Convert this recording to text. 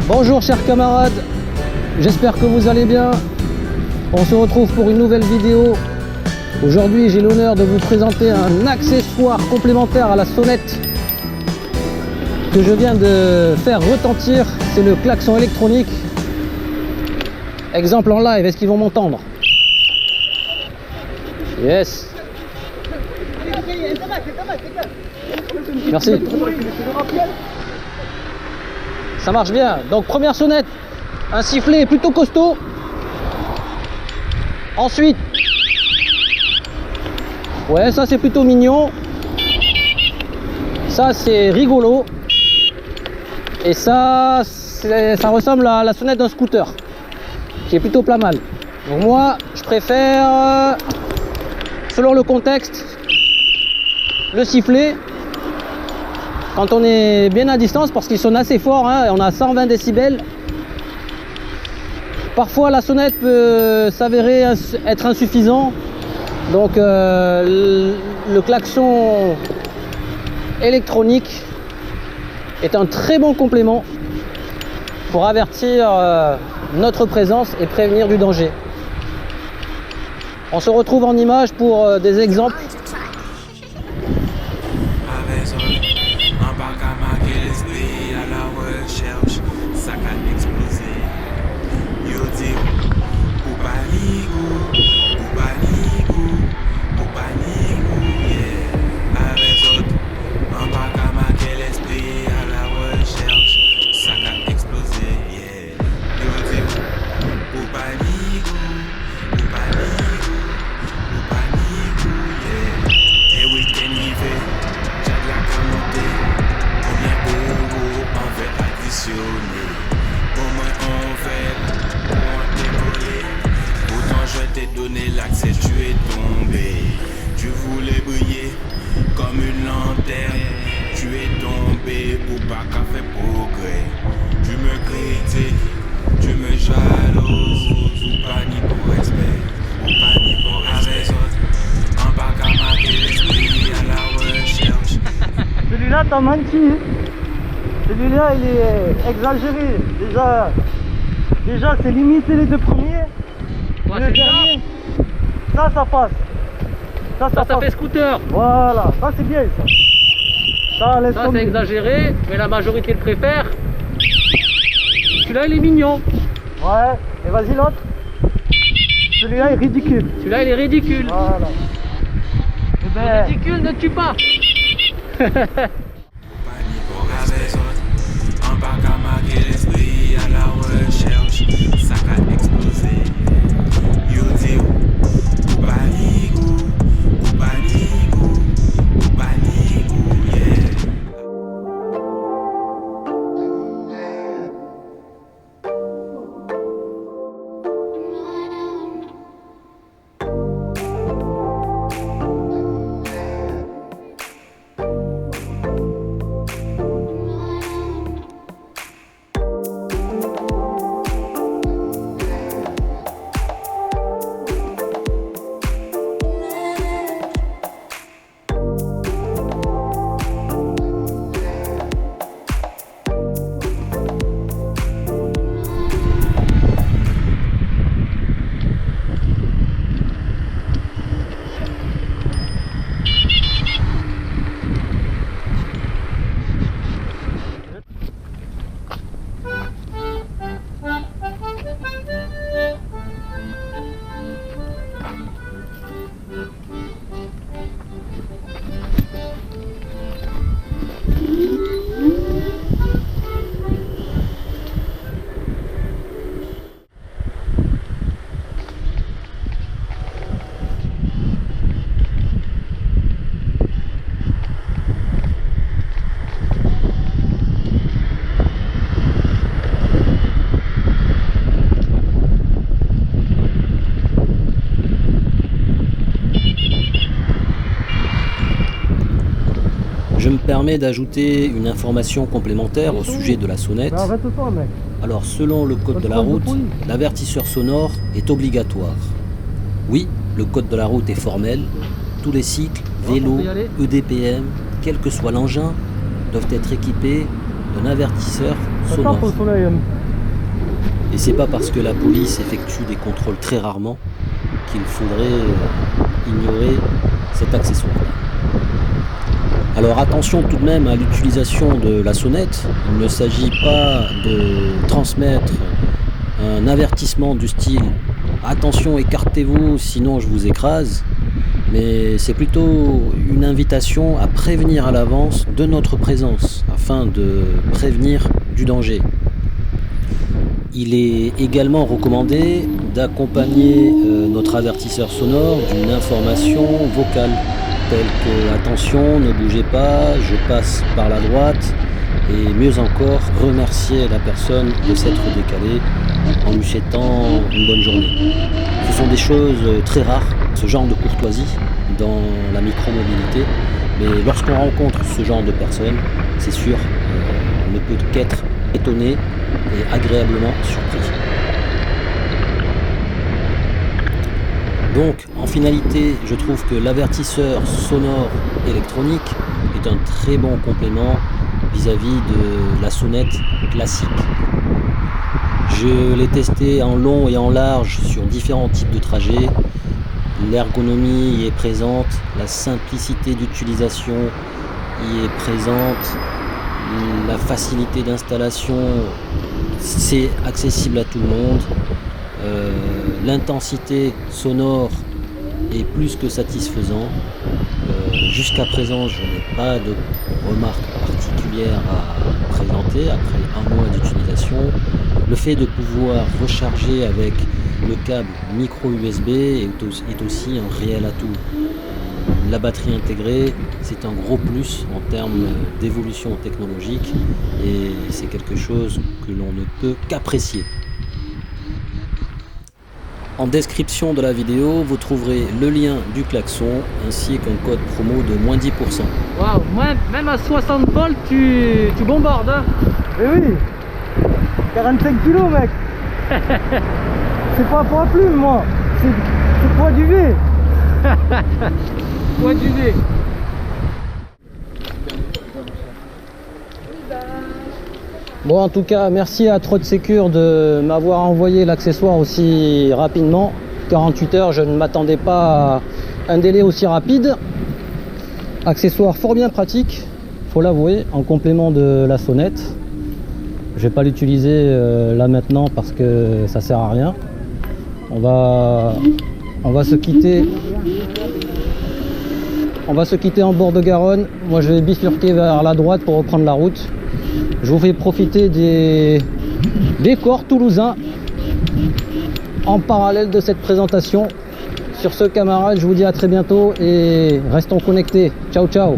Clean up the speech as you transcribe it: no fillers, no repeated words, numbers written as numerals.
Bonjour chers camarades, j'espère que vous allez bien. On se retrouve pour une nouvelle vidéo. Aujourd'hui j'ai l'honneur de vous présenter un accessoire complémentaire à la sonnette que je viens de faire retentir. C'est le klaxon électronique. Exemple en live, est-ce qu'ils vont m'entendre? Yes. Merci. Ça marche bien. Donc première sonnette, un sifflet plutôt costaud. Ensuite, ouais, ça c'est plutôt mignon. Ça c'est rigolo. Et ça ressemble à la sonnette d'un scooter, qui est plutôt pas mal. Donc moi, je préfère, selon le contexte, le sifflet. Quand on est bien à distance, parce qu'il sonne assez fort, hein, on a 120 décibels. Parfois la sonnette peut s'avérer être insuffisant. Donc le klaxon électronique est un très bon complément pour avertir notre présence et prévenir du danger. On se retrouve en image pour des exemples. L'accès, tu es tombé. Tu voulais briller comme une lanterne. Tu es tombé pour pas qu'à faire progrès. Tu me critiques, tu me jalouses. Ou pas ni pour respect, ou pas ni pour respect. En pas qu'à marquer l'esprit à la recherche. Celui-là, t'as menti. Celui-là, il est exagéré. Déjà c'est limité les deux premiers. Ouais, le dernier, ça passe. Ça fait scooter. Voilà, ça c'est bien ça. Ça c'est exagéré, mais la majorité le préfère. Celui-là il est mignon. Ouais, et vas-y l'autre. Celui-là est ridicule. Celui-là il est ridicule. Voilà. Le ridicule ne tue pas. En pas qu'à marquer l'esprit à la recherche. Ça a explosé. Yo dis ou paligou, yeah. Je me permets d'ajouter une information complémentaire au sujet de la sonnette. Alors, selon le code de la route, l'avertisseur sonore est obligatoire. Oui, le code de la route est formel. Tous les cycles, vélos, EDPM, quel que soit l'engin, doivent être équipés d'un avertisseur sonore. Et c'est pas parce que la police effectue des contrôles très rarement qu'il faudrait ignorer cet accessoire-là. Alors attention tout de même à l'utilisation de la sonnette. Il ne s'agit pas de transmettre un avertissement du style « Attention, écartez-vous, sinon je vous écrase », mais c'est plutôt une invitation à prévenir à l'avance de notre présence, afin de prévenir du danger. Il est également recommandé d'accompagner notre avertisseur sonore d'une information vocale, telle que « Attention, ne bougez pas, je passe par la droite », et mieux encore, remercier la personne de s'être décalée en lui souhaitant une bonne journée. Ce sont des choses très rares, ce genre de courtoisie dans la micromobilité, mais lorsqu'on rencontre ce genre de personnes, c'est sûr, on ne peut qu'être étonné et agréablement surpris. Donc, en finalité, je trouve que l'avertisseur sonore électronique est un très bon complément vis-à-vis de la sonnette classique. Je l'ai testé en long et en large sur différents types de trajets. L'ergonomie y est présente, la simplicité d'utilisation y est présente, la facilité d'installation, c'est accessible à tout le monde. L'intensité sonore est plus que satisfaisant. Jusqu'à présent, je n'ai pas de remarques particulières à présenter après un mois d'utilisation. Le fait de pouvoir recharger avec le câble micro USB est aussi un réel atout. La batterie intégrée, c'est un gros plus en termes d'évolution technologique et c'est quelque chose que l'on ne peut qu'apprécier. En description de la vidéo, vous trouverez le lien du klaxon ainsi qu'un code promo de moins 10%. Waouh, même à 60 volts, tu bombardes, hein? Eh oui, 45 kilos, mec. C'est pas poids plume, moi. C'est poids du V. Poids du V. Bon, en tout cas, merci à Trot Secure de m'avoir envoyé l'accessoire aussi rapidement. 48 heures, je ne m'attendais pas à un délai aussi rapide. Accessoire fort bien pratique, faut l'avouer, en complément de la sonnette. Je vais pas l'utiliser là maintenant parce que ça sert à rien. On va se quitter. On va se quitter en bord de Garonne. Moi, je vais bifurquer vers la droite pour reprendre la route. Je vous fais profiter des décors toulousains en parallèle de cette présentation. Sur ce, camarades, je vous dis à très bientôt et restons connectés. Ciao, ciao.